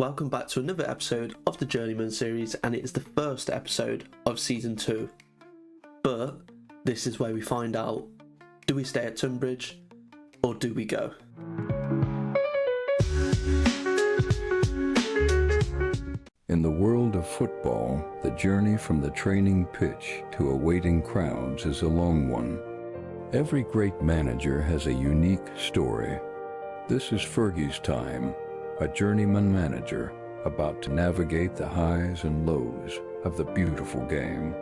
Welcome back to another episode of the Journeyman series, and it is the first episode of Season 2. But this is where we find out, do we stay at Tunbridge or do we go? In the world of football, the journey from the training pitch to awaiting crowds is a long one. Every great manager has a unique story. This is Fergie's time, a journeyman manager about to navigate the highs and lows of the beautiful game.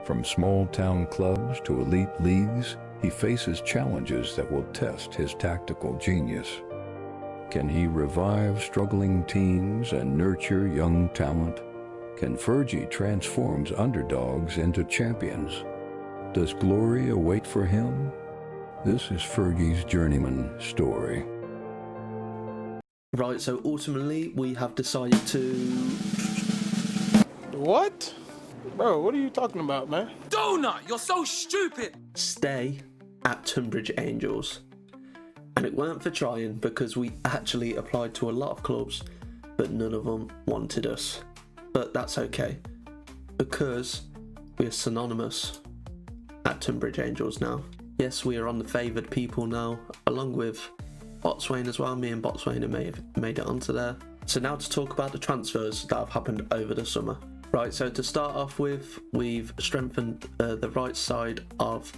From small-town clubs to elite leagues, he faces challenges that will test his tactical genius. Can he revive struggling teams and nurture young talent? Can Fergie transform underdogs into champions? Does glory await for him? This is Fergie's journeyman story. Right, so ultimately we have decided to... What? Bro, what are you talking about, man? Donut, you're so stupid! Stay at Tunbridge Angels. And it weren't for trying, because we actually applied to a lot of clubs, but none of them wanted us. But that's okay, because we are synonymous at Tunbridge Angels now. Yes, we are on the favoured people now, along with Botswain as well. Me and Botswain may have made it onto there. So now to talk about the transfers that have happened over the summer. Right, so to start off with, we've strengthened the right side of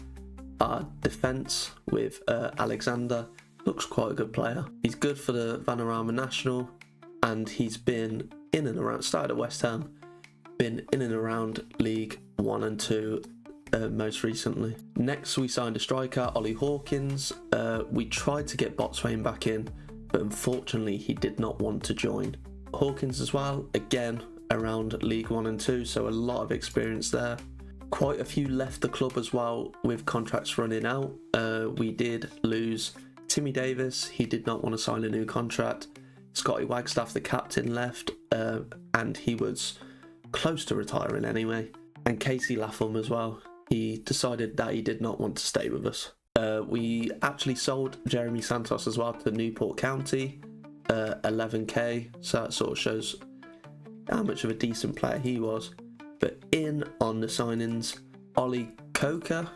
our defence with Alexander. Looks quite a good player. He's good for the Vanarama National, and he's been in and around, started at West Ham, been in and around League 1 and 2 most recently. Next we signed a striker, Ollie Hawkins. We tried to get Botswain back in, but unfortunately he did not want to join. Hawkins as well, again around League 1 and 2, so a lot of experience there. Quite a few left the club as well with contracts running out. We did lose Timmy Davis, he did not want to sign a new contract. Scotty Wagstaff, the captain, left, and he was close to retiring anyway. And Casey Lapham as well. He decided that he did not want to stay with us. We actually sold Jeremy Santos as well to Newport County, 11k, so that sort of shows how much of a decent player he was. But in on the signings, Ollie Coker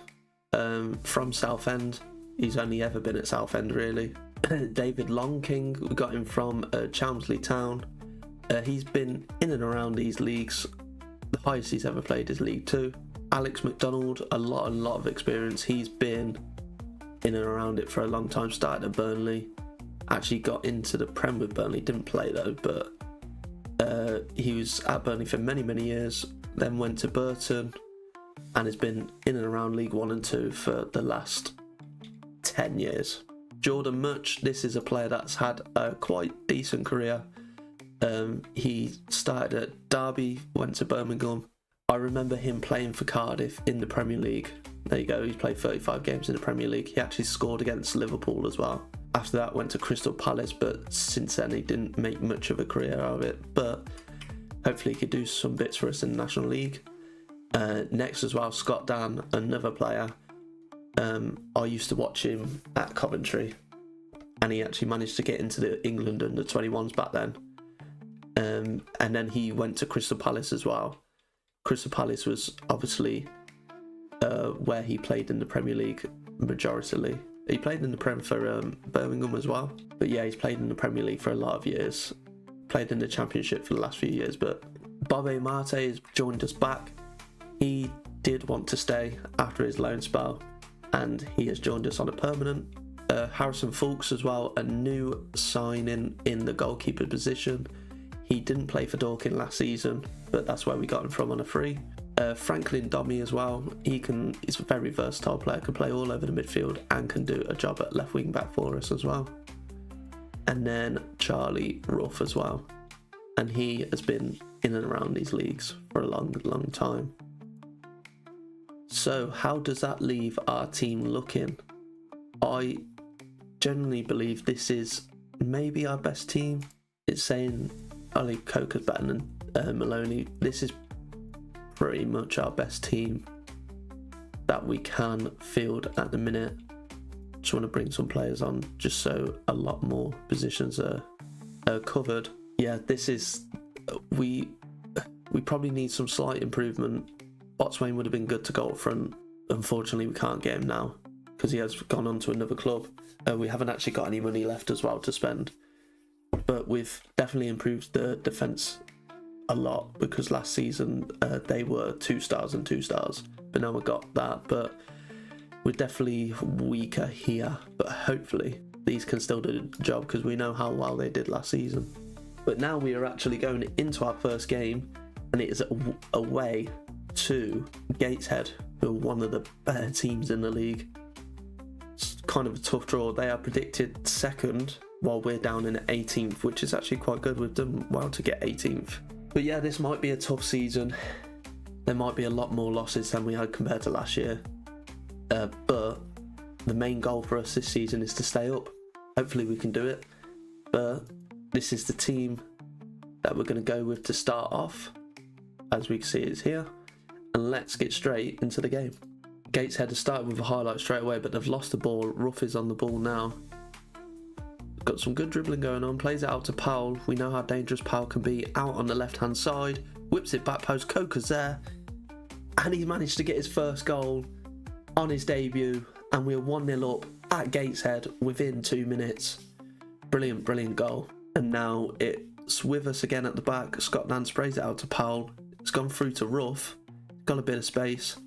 from Southend. He's only ever been at Southend really. David Longking, we got him from Chelmsley Town. He's been in and around these leagues. The highest he's ever played is League 2. Alex McDonald, a lot of experience. He's been in and around it for a long time. Started at Burnley, actually got into the Prem with Burnley, didn't play though, but he was at Burnley for many years, then went to Burton and has been in and around League 1 and 2 for the last 10 years. Jordan Much, this is a player that's had a quite decent career. He started at Derby, went to Birmingham. I remember him playing for Cardiff in the Premier League. There you go, he's played 35 games in the Premier League. He actually scored against Liverpool as well. After that went to Crystal Palace, but since then he didn't make much of a career out of it. But hopefully he could do some bits for us in the National League. Next as well, Scott Dan, another player. I used to watch him at Coventry, and he actually managed to get into the England under 21s back then. And then he went to Crystal Palace as well. Crystal Palace was obviously where he played in the Premier League majoritarily. He played in the Prem for Birmingham as well. But yeah, he's played in the Premier League for a lot of years. Played in the Championship for the last few years. But Bobby Marte has joined us back. He did want to stay after his loan spell, and he has joined us on a permanent. Harrison Fulks as well, a new signing in the goalkeeper position. He didn't play for Dorking last season, but that's where we got him from on a free. Franklin Domi as well. He's a very versatile player, can play all over the midfield and can do a job at left wing back for us as well. And then Charlie Ruff as well. And he has been in and around these leagues for a long time. So how does that leave our team looking? I generally believe this is maybe our best team. It's saying Ollie Coker's better than Maloney. This is pretty much our best team that we can field at the minute. Just want to bring some players on just so a lot more positions are covered. yeah, this is we probably need some slight improvement. Botswain would have been good to go up front. Unfortunately, we can't get him now because he has gone on to another club. We haven't actually got any money left as well to spend, but we've definitely improved the defence a lot, because last season they were 2 stars and 2 stars, but now we've got that. But we're definitely weaker here, but hopefully these can still do the job, because we know how well they did last season. But now we are actually going into our first game, and it is away to Gateshead, who are one of the better teams in the league. It's kind of a tough draw. They are predicted second, while we're down in 18th, which is actually quite good. We've done well to get 18th. But yeah, this might be a tough season. There might be a lot more losses than we had compared to last year. But the main goal for us this season is to stay up. Hopefully we can do it. But this is the team that we're going to go with to start off. As we can see, it's here. And let's get straight into the game. Gateshead has started with a highlight straight away, but they've lost the ball. Ruff is on the ball now. Got some good dribbling going on. Plays it out to Powell. We know how dangerous Powell can be out on the left-hand side. Whips it back post. Coker's there. And he's managed to get his first goal on his debut. And we're 1-0 up at Gateshead within 2 minutes. Brilliant, brilliant goal. And now it's with us again at the back. Scott Dan sprays it out to Powell. It's gone through to Ruff. Got a bit of space.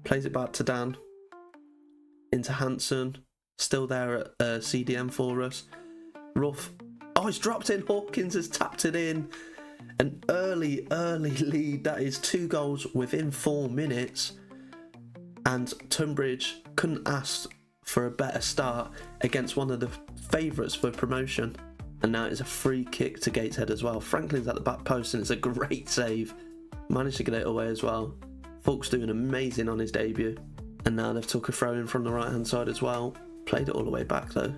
Plays it back to Dan. Into Hansen. Still there at CDM for us. Ruff. Oh, it's dropped in. Hawkins has tapped it in. An early lead. That is 2 goals within 4 minutes. And Tunbridge couldn't ask for a better start against one of the favourites for promotion. And now it's a free kick to Gateshead as well. Franklin's at the back post, and it's a great save. Managed to get it away as well. Falk's doing amazing on his debut. And now they've took a throw in from the right hand side as well. Played it all the way back though.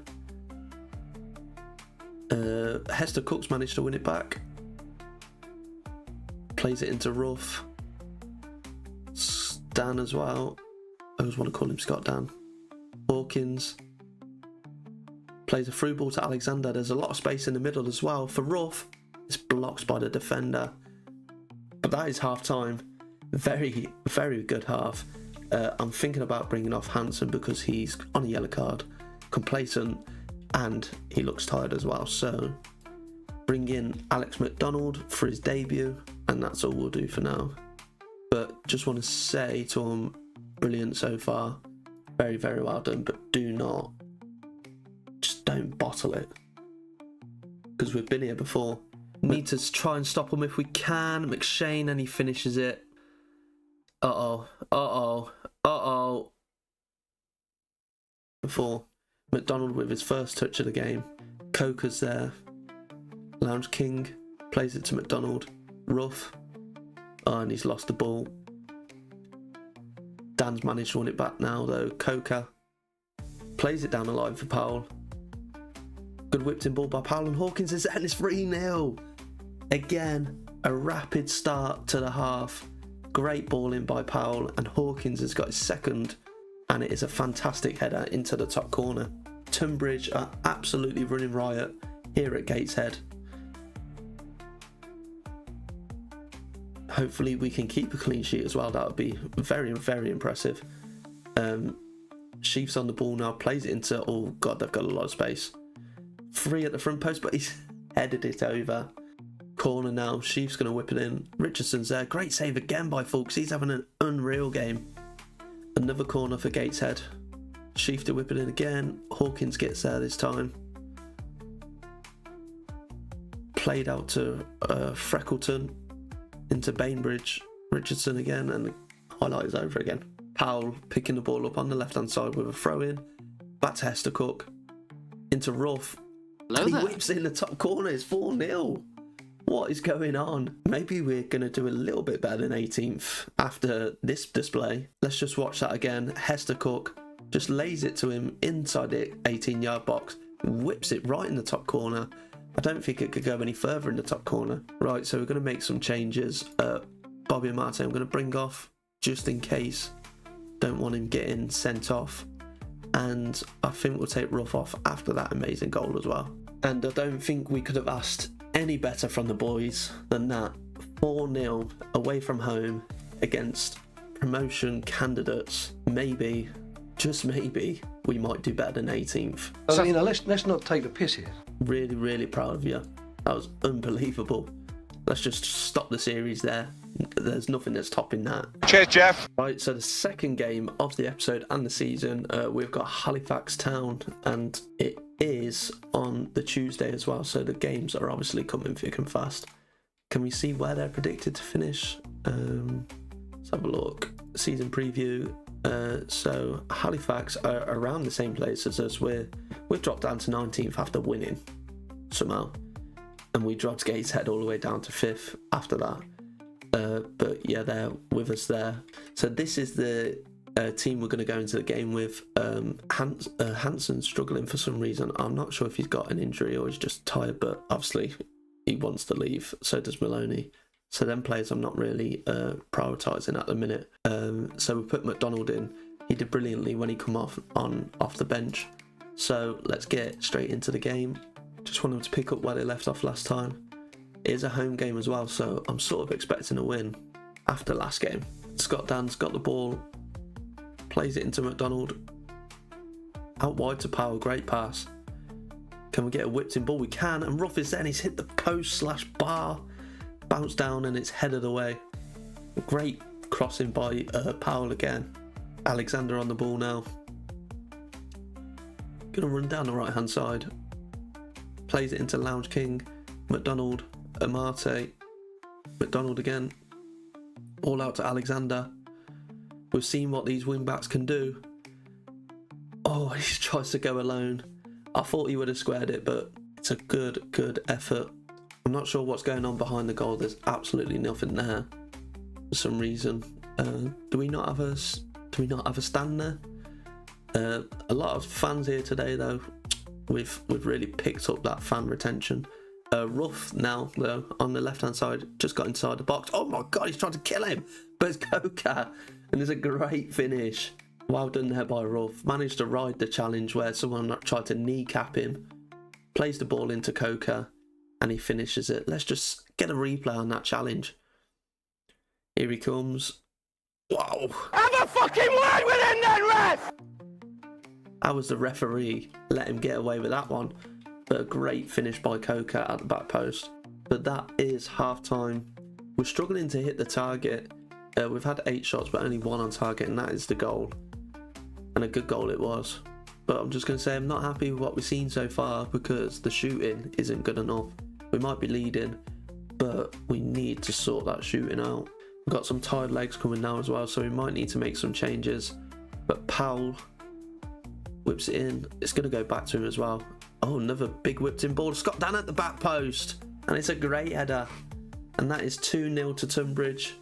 Hester Cook's managed to win it back. Plays it into Ruff. Dan as well. I always want to call him Scott Dan. Hawkins. Plays a through ball to Alexander. There's a lot of space in the middle as well. For Ruff, it's blocked by the defender. But that is half time. Very, very good half. I'm thinking about bringing off Hansen because he's on a yellow card. Complacent. And he looks tired as well. So bring in Alex McDonald for his debut. And that's all we'll do for now. But just want to say to him, brilliant so far. Very, very well done. But just don't bottle it. Because we've been here before. Need to try and stop him if we can. McShane, and he finishes it. Before McDonald with his first touch of the game. Coker's there. Lounge King plays it to McDonald. Ruff. Oh, and he's lost the ball. Dan's managed to win it back now though. Coker plays it down the line for Powell. Good whipped in ball by Powell, and Hawkins is there, and it's 3-0. Again, a rapid start to the half. Great ball in by Powell, and Hawkins has got his second, and it is a fantastic header into the top corner. Tunbridge are absolutely running riot here at Gateshead. Hopefully we can keep a clean sheet as well. That would be very, very impressive. Sheaf's on the ball now, plays it into, oh god, they've got a lot of space. Free at the front post, but he's headed it over. Corner now, Sheaf's going to whip it in. Richardson's there, great save again by Fulks. He's having an unreal game. Another corner for Gateshead. Sheaf to whip it in again. Hawkins gets there this time. Played out to Freckleton. Into Bainbridge. Richardson again, and the highlight is over again. Powell picking the ball up on the left hand side with a throw in. Back to Hester Cook. Into Ruff. And he whips in the top corner. It's 4-0. What is going on? Maybe we're going to do a little bit better than 18th after this display. Let's just watch that again. Hester Cook just lays it to him inside the 18-yard box. Whips it right in the top corner. I don't think it could go any further in the top corner. Right, so we're going to make some changes. Bobby and Martin I'm going to bring off just in case. Don't want him getting sent off. And I think we'll take Ruff off after that amazing goal as well. And I don't think we could have asked any better from the boys than that. 4-0 away from home against promotion candidates. Maybe, just maybe, we might do better than 18th. So, you know, let's not take the piss here. Really, really proud of you. That was unbelievable. Let's just stop the series there. There's nothing that's topping that. Cheers, Jeff. Right, so the second game of the episode and the season, we've got Halifax Town, and it is on the Tuesday as well, so the games are obviously coming thick and fast. Can we see where they're predicted to finish? Let's have a look. Season preview. So Halifax are around the same place as us. We've dropped down to 19th after winning somehow, and we dropped Gateshead all the way down to 5th after that. But yeah, they're with us there. So this is the team we're going to go into the game with. Hansen's struggling for some reason. I'm not sure if he's got an injury or he's just tired, but obviously he wants to leave. So does Maloney. So them players I'm not really prioritising at the minute. So we put McDonald in. He did brilliantly when he come off the bench. So let's get straight into the game. Just want them to pick up where they left off last time. It is a home game as well, so I'm sort of expecting a win after last game. Scott Dan's got the ball, plays it into McDonald. Out wide to Powell, great pass. Can we get a whipped in ball? We can, and Ruff is there and he's hit the post/bar. Bounce down and it's headed away. Great crossing by Powell again. Alexander on the ball now. Gonna run down the right hand side. Plays it into Lounge King. McDonald, Amate. McDonald again. All out to Alexander. We've seen what these wing backs can do. Oh, he tries to go alone. I thought he would have squared it, but it's a good effort. I'm not sure what's going on behind the goal. There's absolutely nothing there for some reason. Do we not have a stand there? A lot of fans here today though. We've really picked up that fan retention. Ruff now though on the left hand side just got inside the box. Oh my god, he's trying to kill him, but it's Coca, and there's a great finish. Well done there by Ruff. Managed to ride the challenge where someone tried to kneecap him. Plays the ball into Coca and he finishes it. Let's just get a replay on that challenge. Here he comes. Wow. Have a fucking word with him then, ref! I was the referee. Let him get away with that one. But a great finish by Coca at the back post. But that is half time. We're struggling to hit the target. We've had 8 shots but only 1 on target, and that is the goal. And a good goal it was. But I'm just going to say I'm not happy with what we've seen so far because the shooting isn't good enough. We might be leading, but we need to sort that shooting out. We've got some tired legs coming now as well, so we might need to make some changes. But Powell whips it in. It's going to go back to him as well. Oh, another big whipped in ball. Scott Dan at the back post. And it's a great header. And that is 2-0 to Tunbridge.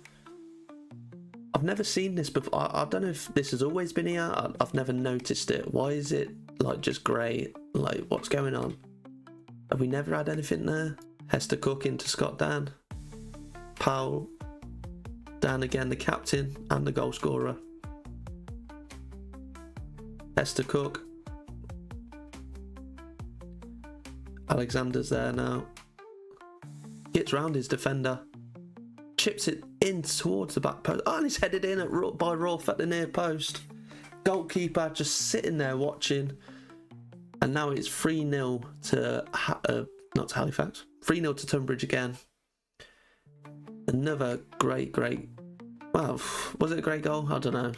I've never seen this before. I don't know if this has always been here. I've never noticed it. Why is it like just grey? Like, what's going on? Have we never had anything there? Hester Cook into Scott Dan. Powell. Dan again, the captain and the goal scorer. Hester Cook. Alexander's there now. Gets round his defender. Chips it in towards the back post. Oh, and he's headed in by Rolf at the near post. Goalkeeper just sitting there watching. And now it's 3-0 to not to Halifax. 3-0 to Tunbridge again. Another great. Well, was it a great goal? I don't know.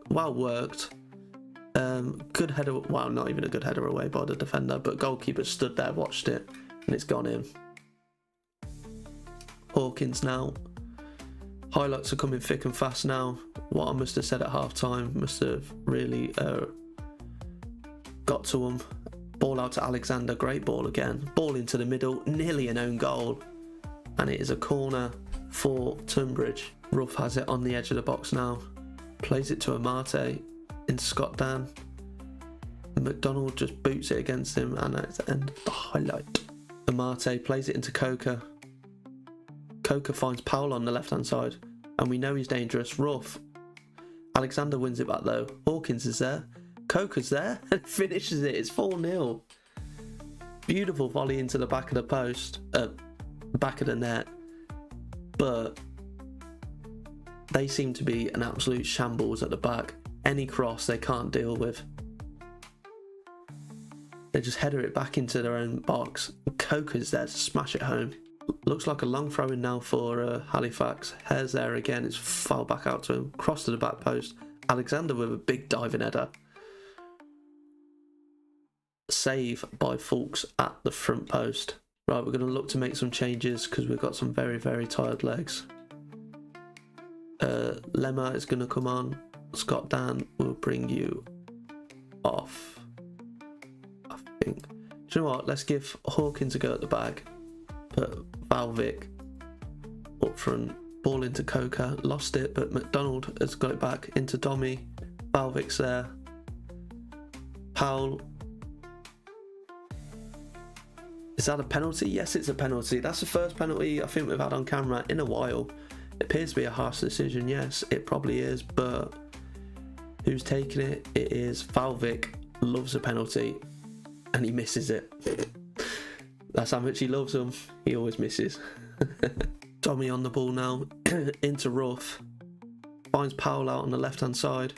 Well worked. Good header. Well, not even a good header away by the defender, but goalkeeper stood there, watched it, and it's gone in. Hawkins now. Highlights are coming thick and fast now. What I must have said at half time must have really got to him. Ball out to Alexander. Great ball again. Ball into the middle. Nearly an own goal. And it is a corner for Tunbridge. Ruff has it on the edge of the box now. Plays it to Amate. Into Scott Dan. McDonald just boots it against him. And that's the end of the highlight. Amate plays it into Coca. Coca finds Powell on the left hand side. And we know he's dangerous. Ruff. Alexander wins it back though. Hawkins is there. Coca's there and finishes it. It's 4-0. Beautiful volley into the back of the post, back of the net, but they seem to be an absolute shambles at the back. Any cross they can't deal with. They just header it back into their own box. Coker's there to smash it home. Looks like a long throw in now for Halifax. Hare's there again. It's fouled back out to him. Cross to the back post. Alexander with a big diving header. Save by Fulks at the front post. Right, we're going to look to make some changes because we've got some very, very tired legs. Lemma is going to come on. Scott Dan will bring you off, I think. Do you know what? Let's give Hawkins a go at the back. Put Valvik up front. Ball into Coker. Lost it, but McDonald has got it back into Dommy. Valvik's there. Powell. Is that a penalty? Yes, it's a penalty. That's the first penalty I think we've had on camera in a while. It appears to be a harsh decision. Yes, it probably is, but who's taking it? It is Valvik. Loves a penalty and he misses it. That's how much he loves them. He always misses. Dommy on the ball now. Into Ruff. Finds Powell out on the left hand side.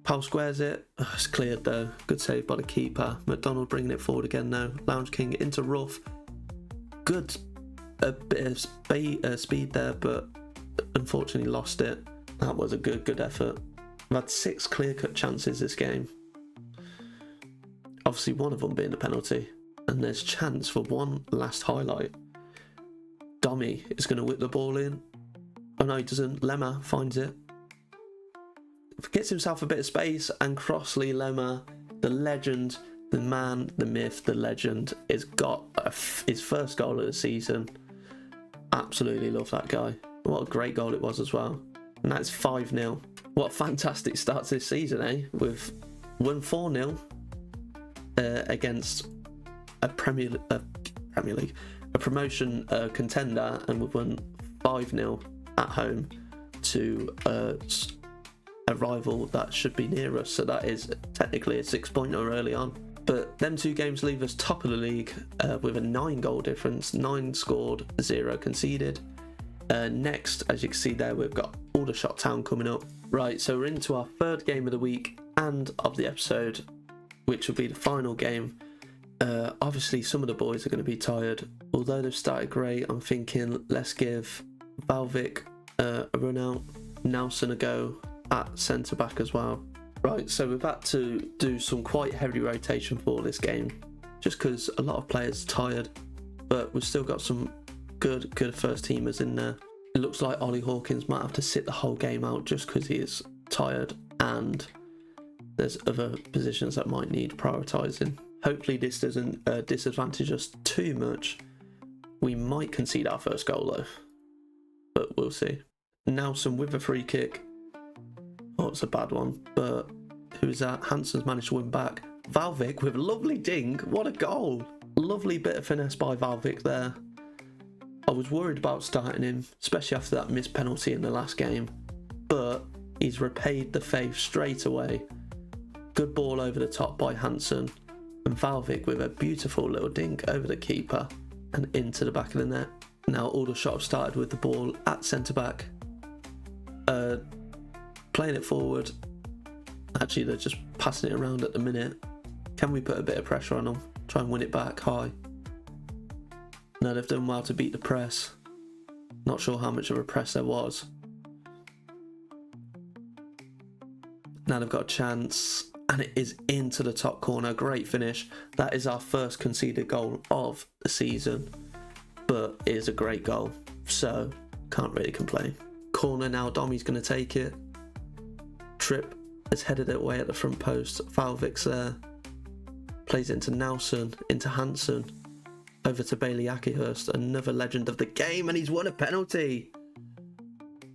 Powell squares it. Oh, it's cleared though. Good save by the keeper. McDonald bringing it forward again now. Lounge King into Ruff. Good. A bit of speed there, but unfortunately lost it. That was a good effort. We've had 6 clear-cut chances this game. Obviously one of them being a penalty. And there's chance for one last highlight. Dommy is going to whip the ball in. Oh no, he doesn't. Lemma finds it. Gets himself a bit of space, and Crossley Lemma, the legend, the man, the myth, the legend, has got his first goal of the season. Absolutely love that guy. What a great goal it was as well. And that's 5-0. What a fantastic start to this season, eh? We've won 4-0 against a Premier League, a promotion contender, and we've won 5-0 at home to a rival that should be near us. So that is technically a 6-pointer early on. But them 2 games leave us top of the league with a 9-goal difference, 9 scored, 0 conceded. Next, as you can see there, we've got Aldershot Town coming up. Right, so we're into our 3rd game of the week and of the episode, which will be the final game. Obviously, some of the boys are going to be tired. Although they've started great, I'm thinking let's give Valvik a run out, Nelson a go at centre back as well. Right, so we've had to do some quite heavy rotation for this game, just because a lot of players are tired, but we've still got some good first teamers in there. It looks like Ollie Hawkins might have to sit the whole game out just because he is tired, and there's other positions that might need prioritising. Hopefully this doesn't disadvantage us too much. We might concede our first goal though, but we'll see. Nelson with a free kick. Oh, it's a bad one, but who's that? Hansen's managed to win back. Valvik with a lovely dink. What a goal. Lovely bit of finesse by Valvik there. I was worried about starting him, especially after that missed penalty in the last game, but he's repaid the faith straight away. Good ball over the top by Hansen, and Valvik with a beautiful little dink over the keeper and into the back of the net. Now Aldershot have started with the ball at centre back. Playing it forward. Actually, they're just passing it around at the minute. Can we put a bit of pressure on them? Try and win it back high. No, they've done well to beat the press. Not sure how much of a press there was. Now they've got a chance, and it is into the top corner. Great finish. That is our first conceded goal of the season, but it is a great goal, so can't really complain. Corner now, Dommy's going to take it. Tripp has headed it away at the front post. Valvik's there. Plays it into Nelson, into Hansen. Over to Bailey Akihurst, another legend of the game, and he's won a penalty.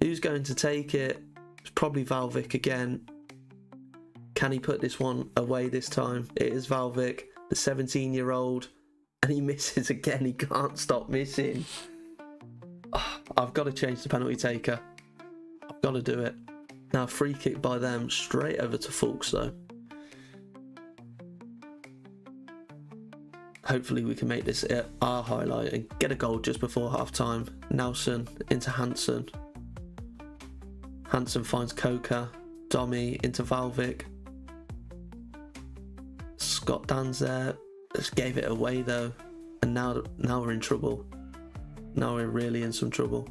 Who's going to take it? It's probably Valvik again. Can he put this one away this time? It is Valvik, the 17-year-old, and he misses again. He can't stop missing. Oh, I've got to change the penalty taker. I've got to do it. Now, free kick by them, straight over to Fulks though. Hopefully we can make this our highlight and get a goal just before half time. Nelson into Hansen. Hansen finds Coca. Domi into Valvik. Scott Dan's there. Just gave it away though. And now we're in trouble. Now we're really in some trouble.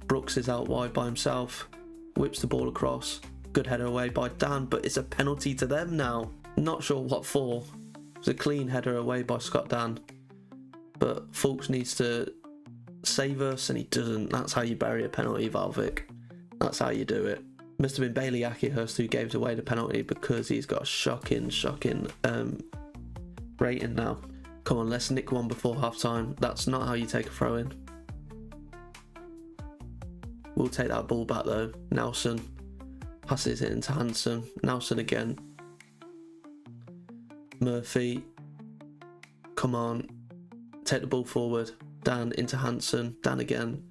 Brooks is out wide by himself. Whips the ball across. Good header away by Dan, but it's a penalty to them now. Not sure what for. It's a clean header away by Scott Dan. But Fulks needs to save us and he doesn't. That's how you bury a penalty, Valvik. That's how you do it. Must have been Bailey Akihurst who gave away the penalty because he's got a shocking rating now. Come on, let's nick one before half time. That's not how you take a throw in. We'll take that ball back though. Nelson passes it into Hansen. Nelson again. Murphy. Come on. Take the ball forward. Dan into Hansen. Dan again.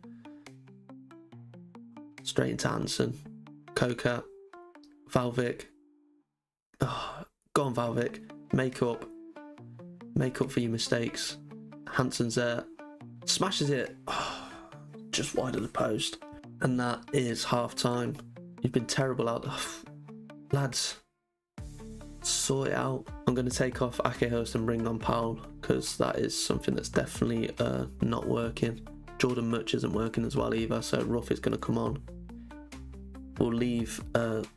Straight into Hansen. Coca. Valvik. Oh, go on, Valvik. Make up. Make up for your mistakes. Hansen's there. Smashes it. Oh, just wide of the post. And that is half time. You've been terrible out. Oh, lads, sort it out. I'm going to take off Akehurst and bring on Powell because that is something that's definitely not working. Jordan Much isn't working as well either, so Ruff is going to come on. We'll leave the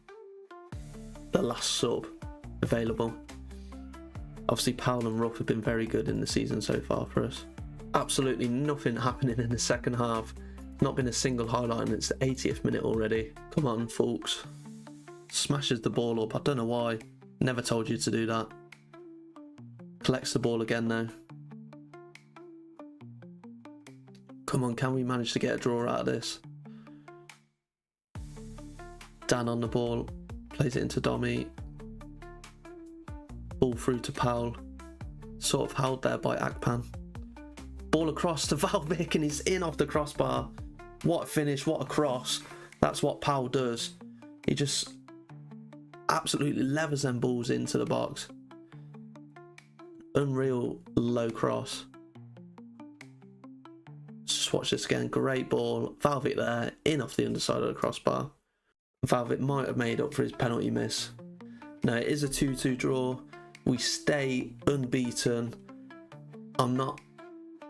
last sub available. Obviously, Powell and Ruff have been very good in the season so far for us. Absolutely nothing happening in the second half. Not been a single highlight and it's the 80th minute already. Come on, folks. Smashes the ball up. I don't know why. Never told you to do that. Collects the ball again though. Come on, can we manage to get a draw out of this? Dan on the ball. Plays it into Domi. Ball through to Powell. Sort of held there by Akpan. Ball across to Valvik and he's in off the crossbar. What a finish, what a cross. That's what Powell does. He just absolutely levers them balls into the box. Unreal low cross. Just watch this again. Great ball. Valvik there, in off the underside of the crossbar. Valvik might have made up for his penalty miss. No, it is a 2-2 draw. We stay unbeaten. I'm not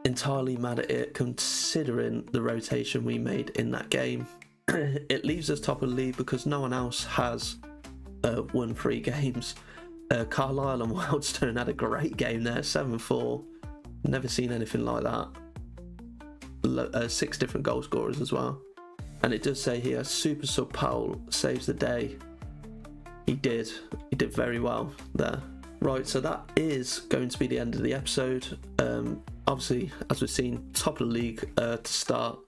entirely mad at it considering the rotation we made in that game. It leaves us top of the league because no one else has won 3 games. Carlisle and Wildstone had a great game there, 7-4. Never seen anything like that. 6 different goal scorers as well. And it does say here, Super Sub Powell saves the day. He did very well there. Right, so that is going to be the end of the episode. Obviously, as we've seen, top of the league to start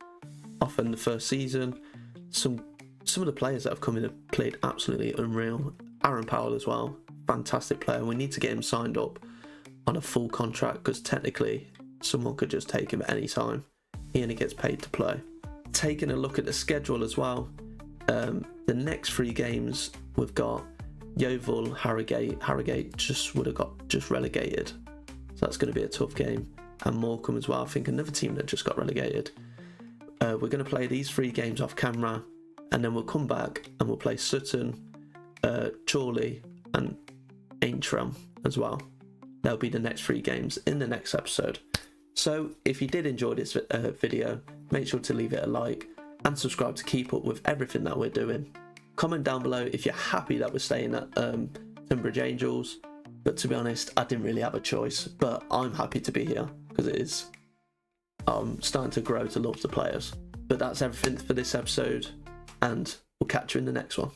off in the first season. Some of the players that have come in have played absolutely unreal. Aaron Powell as well, fantastic player. We need to get him signed up on a full contract because technically someone could just take him at any time. He only gets paid to play. Taking a look at the schedule as well, the next 3 games we've got Yeovil, Harrogate just would have got relegated, so that's going to be a tough game. And Morecambe as well, I think another team that just got relegated. We're going to play these 3 games off camera and then we'll come back and we'll play Sutton, Chorley and Antrim as well. That'll be the next 3 games in the next episode. So if you did enjoy this video, make sure to leave it a like and subscribe to keep up with everything that we're doing. Comment down below if you're happy that we're staying at Tunbridge Angels, but to be honest, I didn't really have a choice, but I'm happy to be here because it is starting to grow to love the players. But that's everything for this episode, and we'll catch you in the next one.